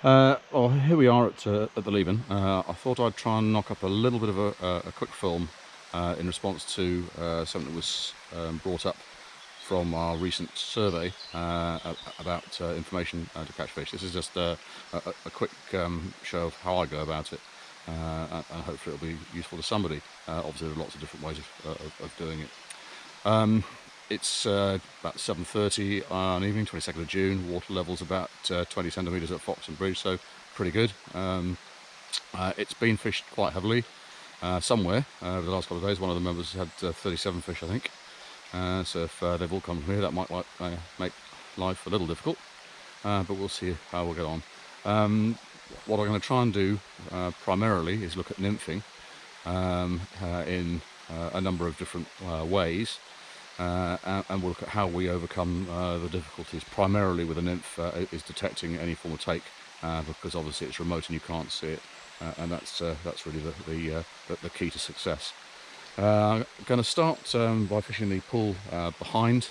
Well, here we are at the Leven. I thought I'd try and knock up a little bit of a quick film in response to something that was brought up from our recent survey about information to catch fish. This is just a quick show of how I go about it, and hopefully it'll be useful to somebody. Obviously, there are lots of different ways of doing it. It's about 7:30 on evening, 22nd of June. Water level's about 20 centimetres at Foxton Bridge, so pretty good. It's been fished quite heavily somewhere over the last couple of days. One of the members had 37 fish, I think. So if they've all come from here, that might make life a little difficult, but we'll see how we'll get on. What I'm going to try and do primarily is look at nymphing in a number of different ways. And we'll look at how we overcome the difficulties. Primarily with a nymph is detecting any form of take, because obviously it's remote and you can't see it, and that's really the key to success. I'm going to start by fishing the pool behind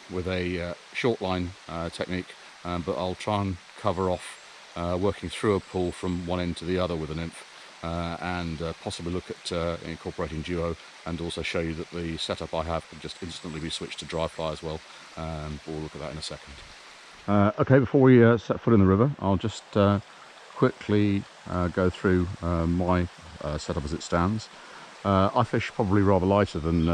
with a short line technique, but I'll try and cover off working through a pool from one end to the other with a nymph. And possibly look at incorporating duo, and also show you that the setup I have can just instantly be switched to dry fly as well. We'll look at that in a second. Okay, before we set foot in the river, I'll just quickly go through my setup as it stands. I fish probably rather lighter than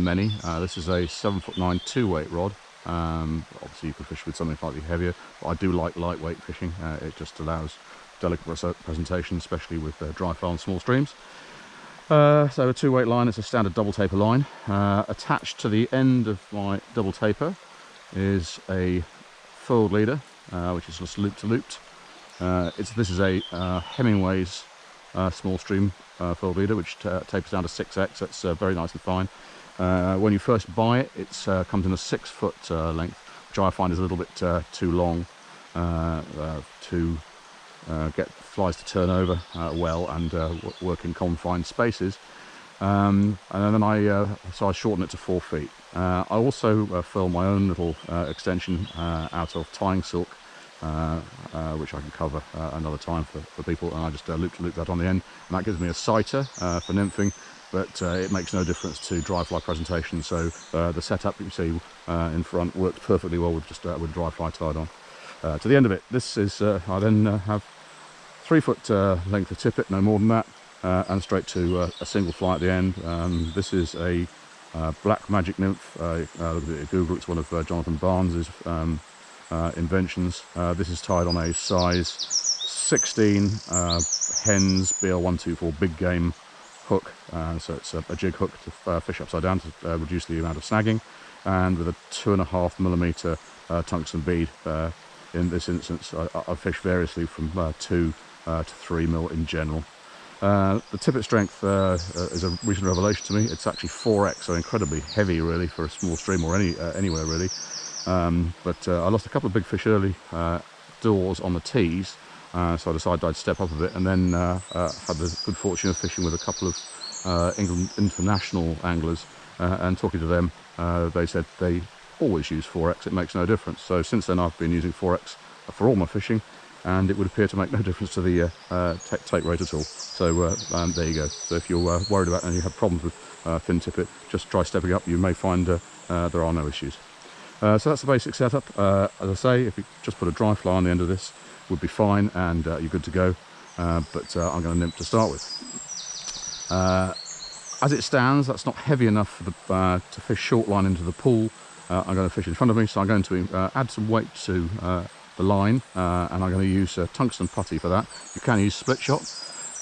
many. This is a 7'9" 2-weight rod. Obviously you could fish with something slightly heavier, but I do like lightweight fishing. It just allows delicate presentation, especially with dry fly on small streams. So a 2-weight line is a standard double taper line. Attached to the end of my double taper is a foiled leader, which is just loop to looped. This is a Hemingway's small stream foiled leader, which tapers down to 6x. That's very nice and fine. When you first buy it, it comes in a 6-foot length, which I find is a little bit too long to get flies to turn over well and work in confined spaces. And then so I shorten it to 4 feet. I also fill my own little extension out of tying silk, which I can cover another time for people, and I just loop to loop that on the end, and that gives me a sighter for nymphing, but it makes no difference to dry fly presentation. So the setup you see in front works perfectly well with with dry fly tied on. To the end of it, this is I then have 3-foot length of tippet, no more than that, and straight to a single fly at the end. This is a black magic nymph. Look at it at Google, it's one of Jonathan Barnes's inventions. This is tied on a size 16 Hens BL124 big game hook, so it's a jig hook to fish upside down to reduce the amount of snagging, and with a 2.5mm tungsten bead. In this instance, I fish variously from 2 to 3 mil in general. The tippet strength is a recent revelation to me. It's actually 4x, so incredibly heavy really for a small stream or anywhere really. But I lost a couple of big fish early doors on the tees, so I decided I'd step up a bit, and then had the good fortune of fishing with a couple of England international anglers, and talking to them, they said they always use 4x, it makes no difference. So since then I've been using 4x for all my fishing, and it would appear to make no difference to the take rate at all. So there you go. So if you're worried about and you have problems with thin tippet, just try stepping up. You may find there are no issues. So that's the basic setup. As I say, if you just put a dry fly on the end of this, would be fine, and you're good to go. But I'm going to nymph to start with. As it stands, that's not heavy enough for to fish short line into the pool. I'm going to fish in front of me, so I'm going to add some weight to the line, and I'm going to use tungsten putty for that. You can use split shot,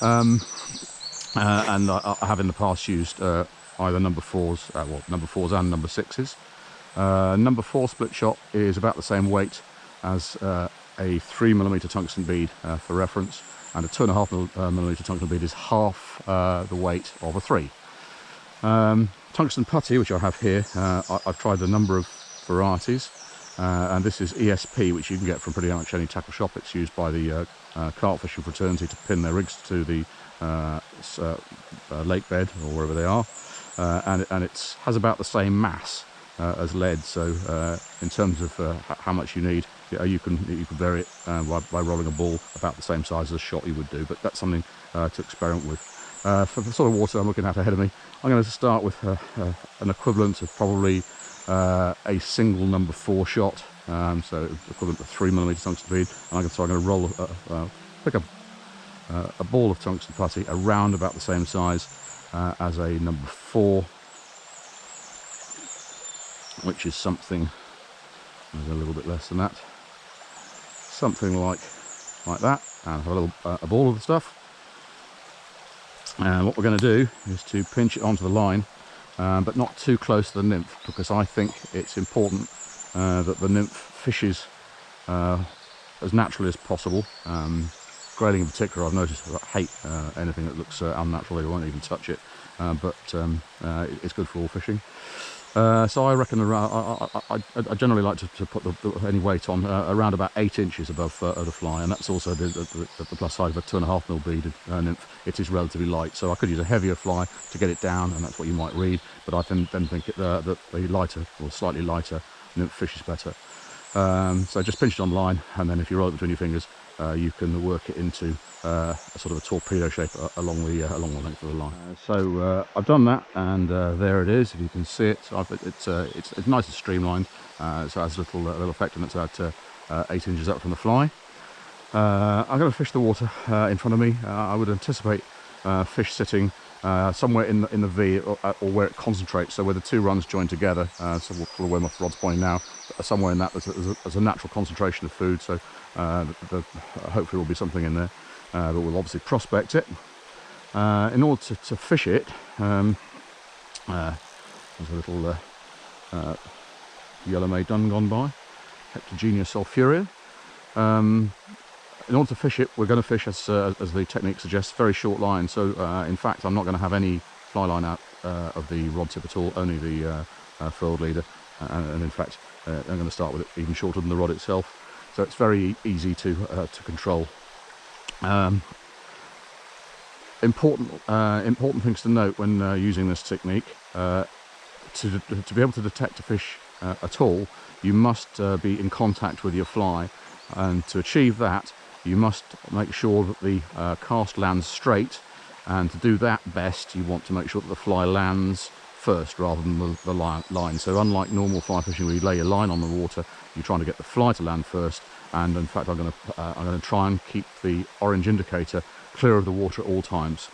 and I have in the past used either number 4s, well, number 4s and number 6s. Number 4 split shot is about the same weight as a 3mm tungsten bead for reference, and a 2.5mm tungsten bead is half the weight of a 3. Tungsten putty, which I have here, I've tried a number of varieties, and this is ESP, which you can get from pretty much any tackle shop. It's used by the carp fishing fraternity to pin their rigs to the lake bed or wherever they are, and it has about the same mass as lead. So in terms of how much you need, you can vary it by rolling a ball about the same size as a shot you would do. But that's something to experiment with. For the sort of water I'm looking at ahead of me, I'm going to start with an equivalent of probably a single number 4 shot, so equivalent to 3mm tungsten bead. And so I'm going to roll, pick a ball of tungsten putty around about the same size as a number 4, which is something, maybe a little bit less than that, something like that, and have a ball of the stuff. And what we're going to do is to pinch it onto the line, but not too close to the nymph, because I think it's important that the nymph fishes as naturally as possible. Grayling in particular, I've noticed, I hate anything that looks unnatural. They won't even touch it, but it's good for all fishing. So I reckon I generally like to put any weight on around about 8 inches above the fly, and that's also the plus side of a 2.5mm beaded nymph. It is relatively light, so I could use a heavier fly to get it down, and that's what you might read. But I then think that the lighter or slightly lighter nymph fishes better. So just pinch it on the line, and then if you roll it between your fingers, you can work it into a sort of a torpedo shape along the length of the line. So I've done that, and there it is. If you can see it, it's nice and streamlined. So it has a little effect, and it's about 8 inches up from the fly. I'm going to fish the water in front of me. I would anticipate fish sitting somewhere in the V, or where it concentrates, so where the two runs join together. So where my rod's pointing now, somewhere in that there's a natural concentration of food. So hopefully there will be something in there, but we'll obviously prospect it. In order to fish it, there's a little yellow maiden gone by, Hectogenia sulfurea. In order to fish it, we're going to fish, as the technique suggests, very short line. So in fact, I'm not going to have any fly line out of the rod tip at all, only the furled leader. And in fact, I'm going to start with it even shorter than the rod itself. So it's very easy to control. Important things to note when using this technique. To be able to detect a fish at all, you must be in contact with your fly. And to achieve that, you must make sure that the cast lands straight, and to do that best, you want to make sure that the fly lands first rather than the line. So unlike normal fly fishing where you lay your line on the water, you're trying to get the fly to land first. And in fact, I'm going to try and keep the orange indicator clear of the water at all times.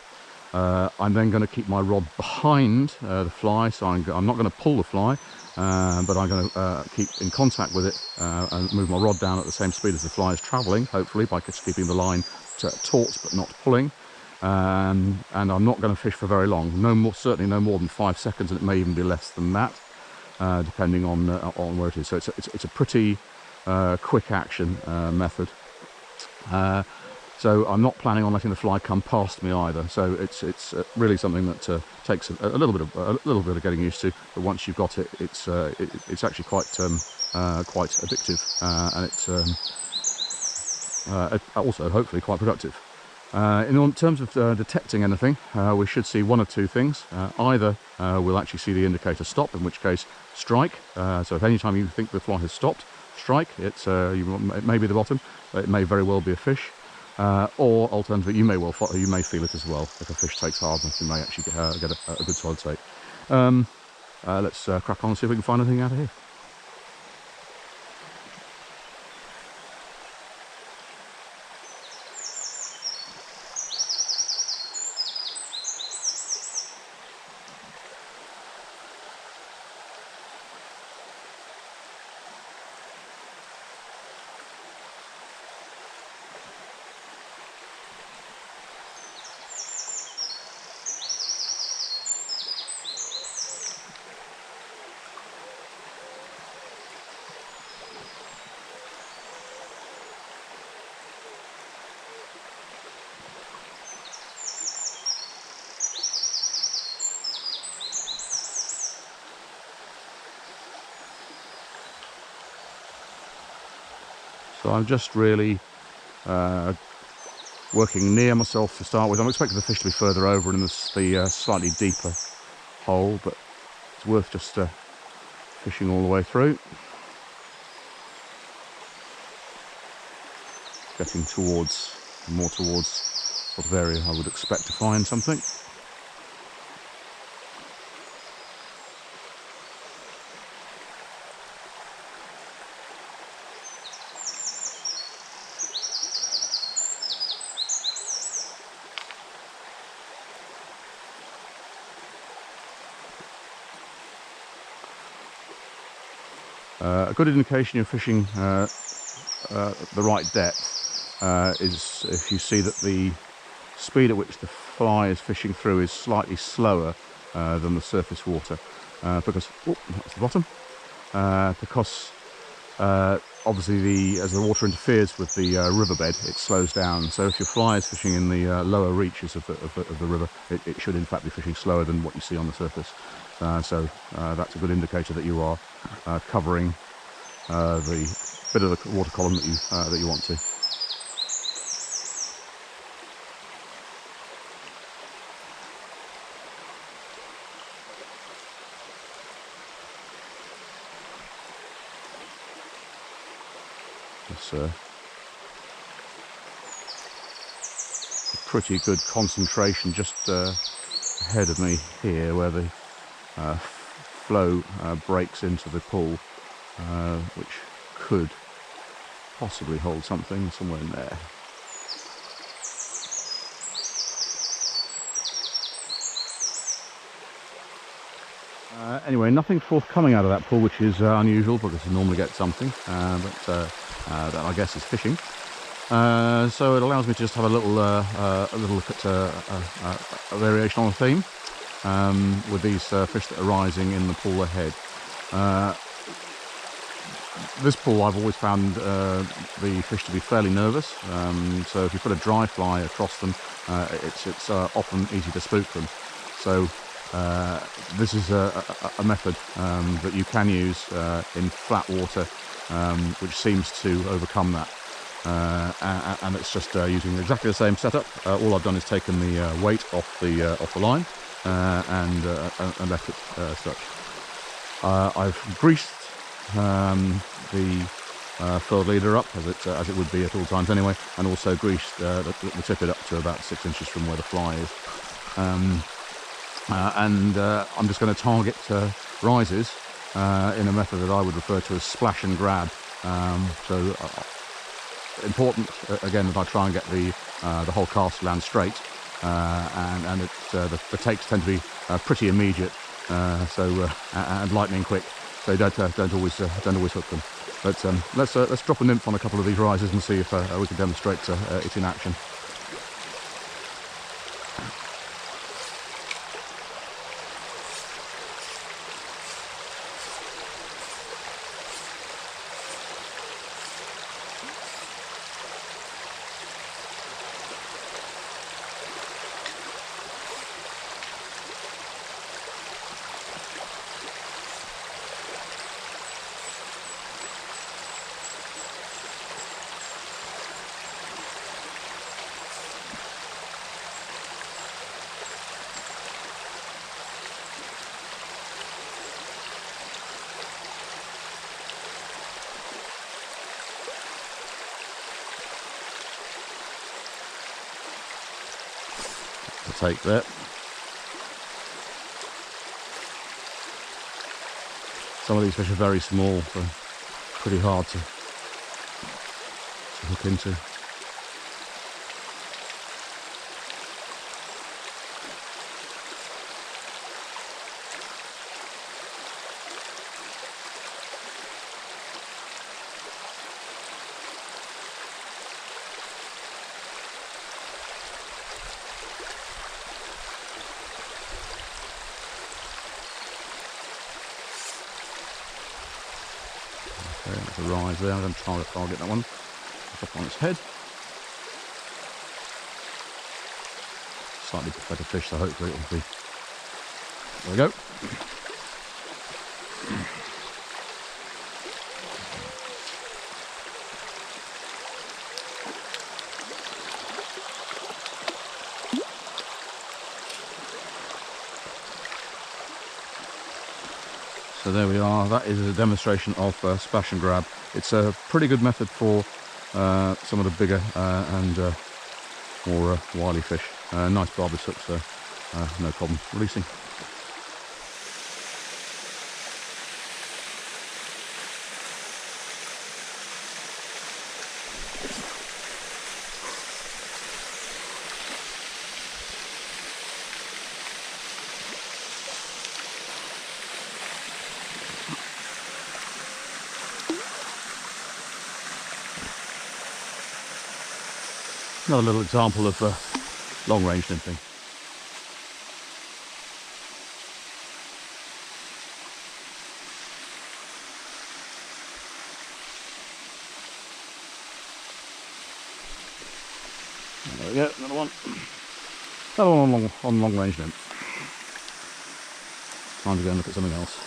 I'm then going to keep my rod behind the fly, so I'm not going to pull the fly, but I'm going to keep in contact with it and move my rod down at the same speed as the fly is travelling, hopefully by just keeping the line taut but not pulling. And I'm not going to fish for very long, certainly no more than 5 seconds, and it may even be less than that, depending on where it is. So it's a pretty quick action method. So I'm not planning on letting the fly come past me either. So it's really something that takes a little bit of getting used to. But once you've got it, it's actually quite addictive, and it's also hopefully quite productive. In terms of detecting anything, we should see one of two things. Either we'll actually see the indicator stop, in which case strike. So if any time you think the fly has stopped, strike. It may be the bottom, but it may very well be a fish. Or alternatively, you may feel it as well. If a fish takes hard enough, you may actually get a good solid take. Let's crack on and see if we can find anything out of here. So I'm just really working near myself to start with. I'm expecting the fish to be further over in the slightly deeper hole, but it's worth just fishing all the way through. Getting towards, more towards sort of area I would expect to find something. A good indication you're fishing the right depth is if you see that the speed at which the fly is fishing through is slightly slower than the surface water, because that's the bottom. Because obviously as the water interferes with the riverbed, it slows down. So if your fly is fishing in the lower reaches of the river, it should in fact be fishing slower than what you see on the surface. So that's a good indicator that you are covering the bit of the water column that you want to. It's a pretty good concentration just ahead of me here, where the flow breaks into the pool, which could possibly hold something somewhere in there. Anyway, nothing forthcoming out of that pool, which is unusual because you normally get something, but that I guess is fishing. So it allows me to just have a little look at a variation on the theme with these fish that are rising in the pool ahead. This pool I've always found the fish to be fairly nervous, so if you put a dry fly across them, it's often easy to spook them. So this is a method that you can use in flat water, which seems to overcome that. And it's just using exactly the same setup. All I've done is taken the weight off the line and left it such. I've greased the furled leader up as it would be at all times anyway, and also greased the tippet up to about 6 inches from where the fly is. And I'm just going to target rises in a method that I would refer to as splash and grab. So important again that I try and get the whole cast land straight, and the takes tend to be pretty immediate, and lightning quick. So don't always hook them. But let's drop a nymph on a couple of these rises and see if we can demonstrate it in action. Take that. Some of these fish are very small, so pretty hard to hook into. There's a rise there. I'm going to try to target that one. Up on its head. Slightly better fish, so hopefully it'll be. There we go. So So there we are. That is a demonstration of splash and grab. It's a pretty good method for some of the bigger and more wily fish. Nice barbless hook, so no problem releasing. Another little example of long range nymphing. There we go, another one. Another one on long range nymph. Time to go and look at something else.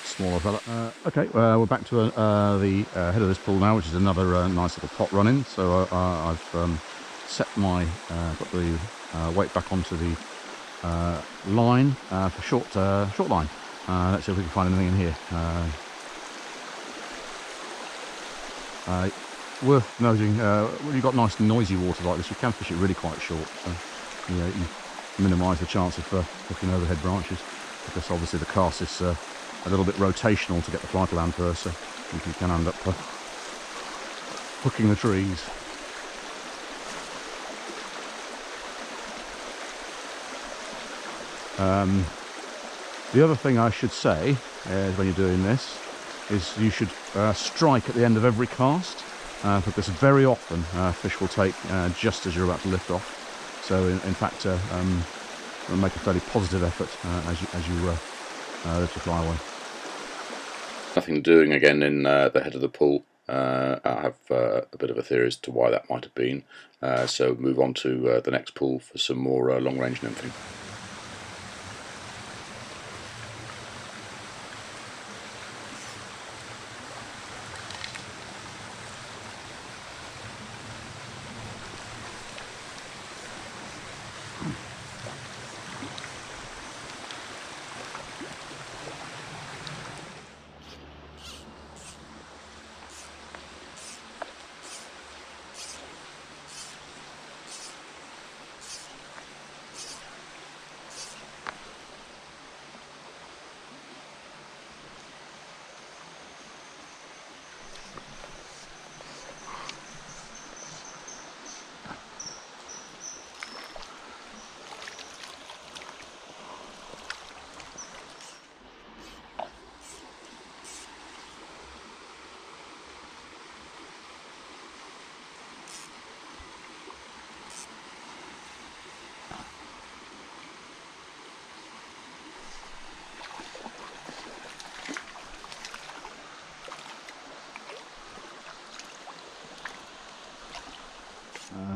Smaller fella. Okay, we're back to the head of this pool now, which is another nice little pot running. So I've set my got the weight back onto the line for short line. Let's see if we can find anything in here. Worth noting, when you've got nice noisy water like this, you can fish it really quite short. So you minimise the chance of hooking overhead branches, because obviously the cast is a little bit rotational to get the fly to land first, so you can end up hooking the trees. The other thing I should say is when you're doing this is you should strike at the end of every cast, because very often fish will take just as you're about to lift off. So in fact, make a fairly positive effort as you lift your fly away. Nothing doing again in the head of the pool. I have a bit of a theory as to why that might have been. So move on to the next pool for some more long range nymphing.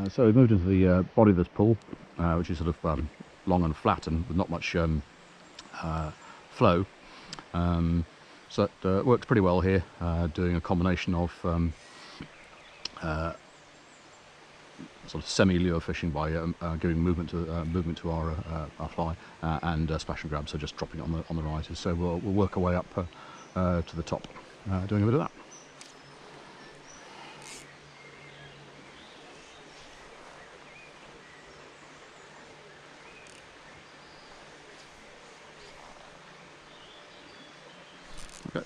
So we've moved into the body of this pool, which is sort of long and flat and with not much flow. So it works pretty well here, doing a combination of sort of semi-lure fishing by giving movement to our fly and splash and grab, so just dropping it on the risers. So we'll work our way up to the top, doing a bit of that. Okay.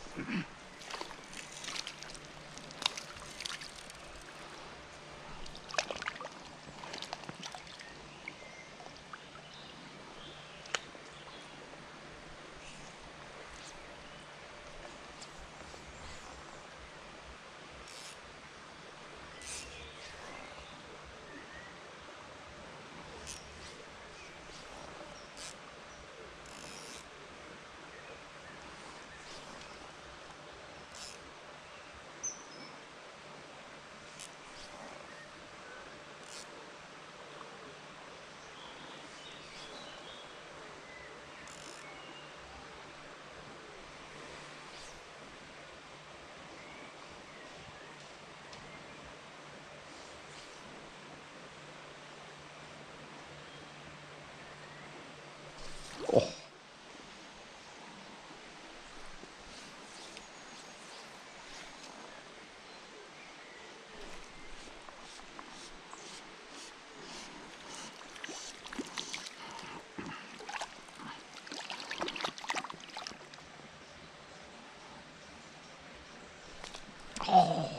Oh.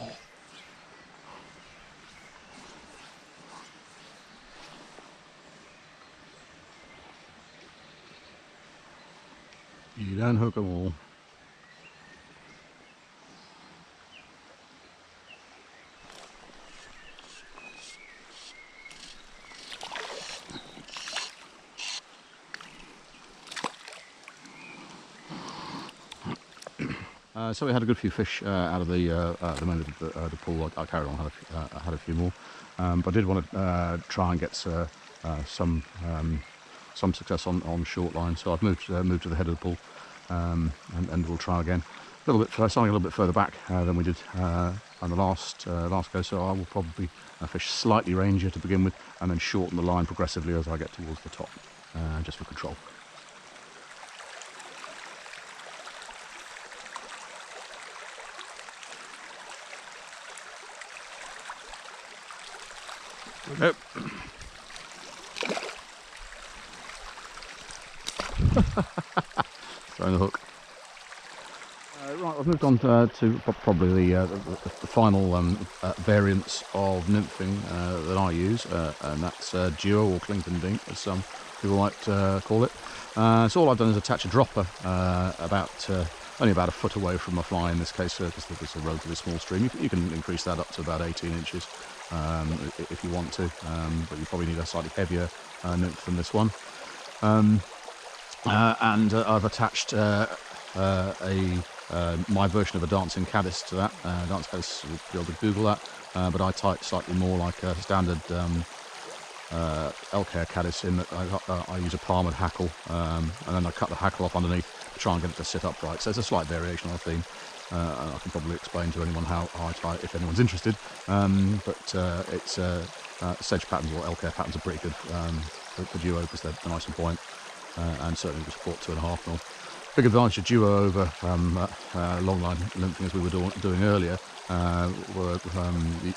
You don't hook them all. So we had a good few fish out of the main of the pool. I carried on, had a few more, but I did want to try and get some success on short line. So I've moved to the head of the pool, and we'll try again. A little bit, starting a little bit further back than we did on the last go. So I will probably fish slightly rangier to begin with, and then shorten the line progressively as I get towards the top, just for control. Nope. Throwing the hook. Right, I've moved on to probably the final variants of nymphing that I use, and that's duo or Clinton dink, as some people might call it. So all I've done is attach a dropper only about a foot away from my fly in this case, because it's a relatively small stream. You can increase that up to about 18 inches if you want to, but you probably need a slightly heavier nymph than this one. And I've attached my version of a dancing caddis to that. Dancing caddis, you'll be able to Google that, but I type slightly more like a standard elk hair caddis in that I use a palmed hackle, and then I cut the hackle off underneath to try and get it to sit upright. So it's a slight variation on the theme. I can probably explain to anyone how I tie it if anyone's interested, but it's sedge patterns or elk hair patterns are pretty good for duo because they're nice and buoyant, and certainly will support 2.5 mil. Big advantage of duo over long line nymphing, as we were doing earlier,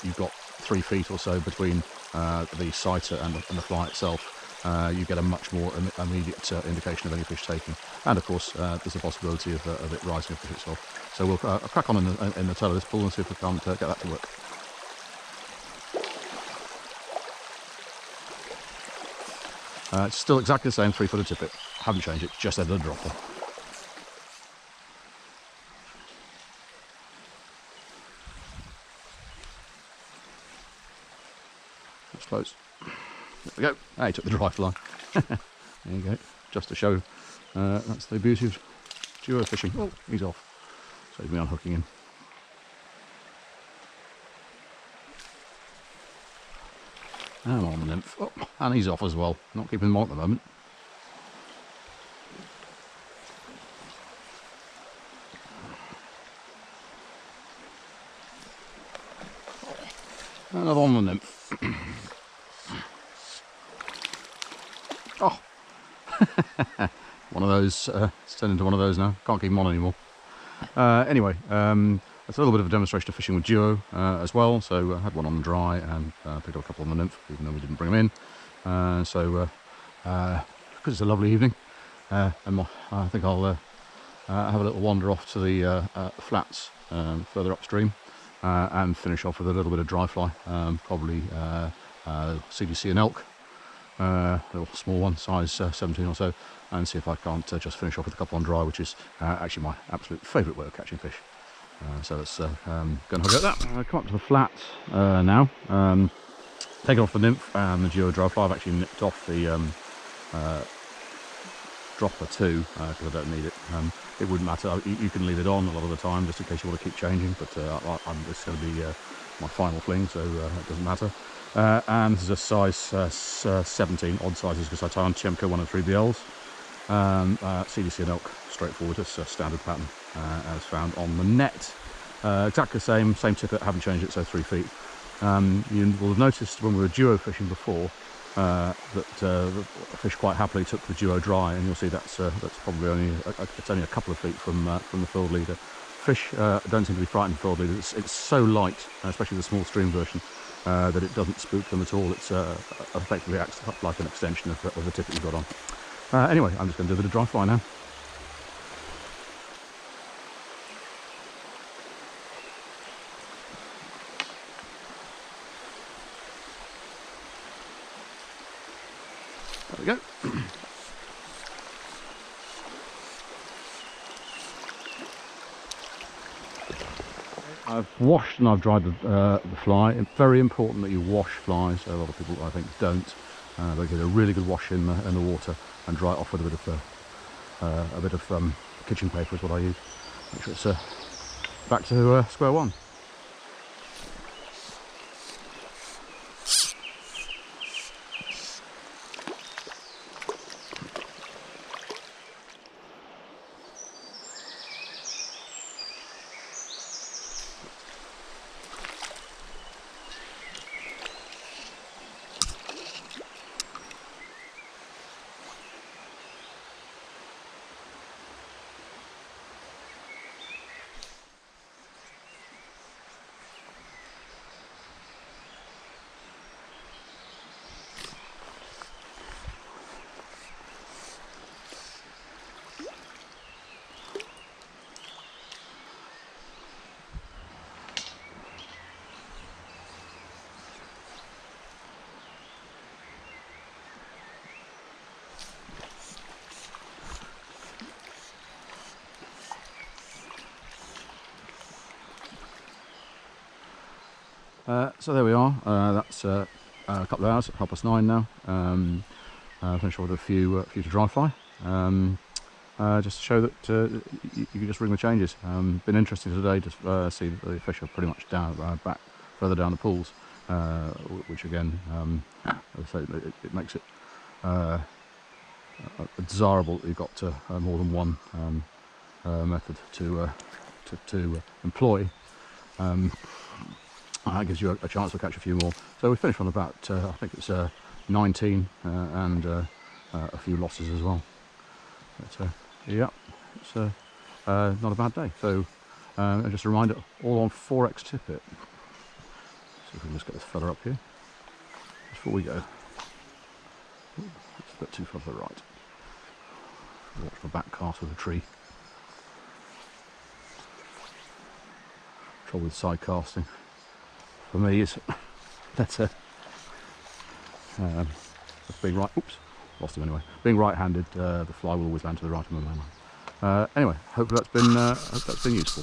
you've got 3 feet or so between the sighter and the fly itself. You get a much more immediate indication of any fish taking, and of course there's a possibility of it rising a fish itself. So we'll crack on in the tail of this pool and see if we can't get that to work. It's still exactly the same 3-footer tippet, haven't changed it, just added a dropper. That's close. There we go. He took the dry fly. There you go. Just to show that's the beauty of duo fishing. Oh, he's off. Save me unhooking him. Come on, nymph. Oh, and he's off as well. Not keeping him on at the moment. Another one on the nymph. Oh, one of those. It's turned into one of those now. Can't keep him on anymore. Anyway, it's a little bit of a demonstration of fishing with duo as well. So I had one on the dry and picked up a couple on the nymph, even though we didn't bring them in. Because it's a lovely evening, I think I'll have a little wander off to the flats further upstream and finish off with a little bit of dry fly, probably CDC and elk. Little small one, size 17 or so, and see if I can't just finish off with a couple on dry, which is actually my absolute favourite way of catching fish. So let's go and have a go at that. Come up to the flat now, taken off the nymph and the duo dry fly. I've actually nipped off the dropper too, because I don't need it. It wouldn't matter, you can leave it on a lot of the time just in case you want to keep changing, but this is going to be my final fling, so it doesn't matter. And this is a size 17, odd sizes because I tie on Chemco 103BLs. CDC and elk, straightforward, it's a standard pattern as found on the net. Exactly the same tippet, haven't changed it, so 3 feet. You will have noticed when we were duo fishing before that the fish quite happily took the duo dry, and you'll see that's probably only a couple of feet from the field leader. Fish don't seem to be frightened of field leaders. It's so light, especially the small stream version, that it doesn't spook them at all. It's effectively acts like an extension of the tippet you've got on. Anyway, I'm just going to do a bit of dry fly now. There we go. I've washed and I've dried the fly. It's very important that you wash flies. A lot of people, I think, don't. They get a really good wash in the water and dry it off with a bit of kitchen paper is what I use. Make sure it's back to square one. So there we are. That's a couple of hours, 9:30 now. Finished off with a few to dry fly. Just to show that you can just ring the changes. Been interesting today to see that the fish are pretty much down back further down the pools, which again, as I say, it makes it desirable that you've got more than one method to employ. That gives you a chance to catch a few more. So we finished on about, I think it's 19 and a few losses as well. But yeah, it's not a bad day. So just a reminder, all on 4x tippet. See if we can just get this fella up here before we go. Ooh, it's a bit too far to the right. Watch my back cast with a tree. Trouble with side casting for me is that being right. Oops, lost him anyway. Being right-handed, the fly will always land to the right of my main line. Anyway, hope that's been useful.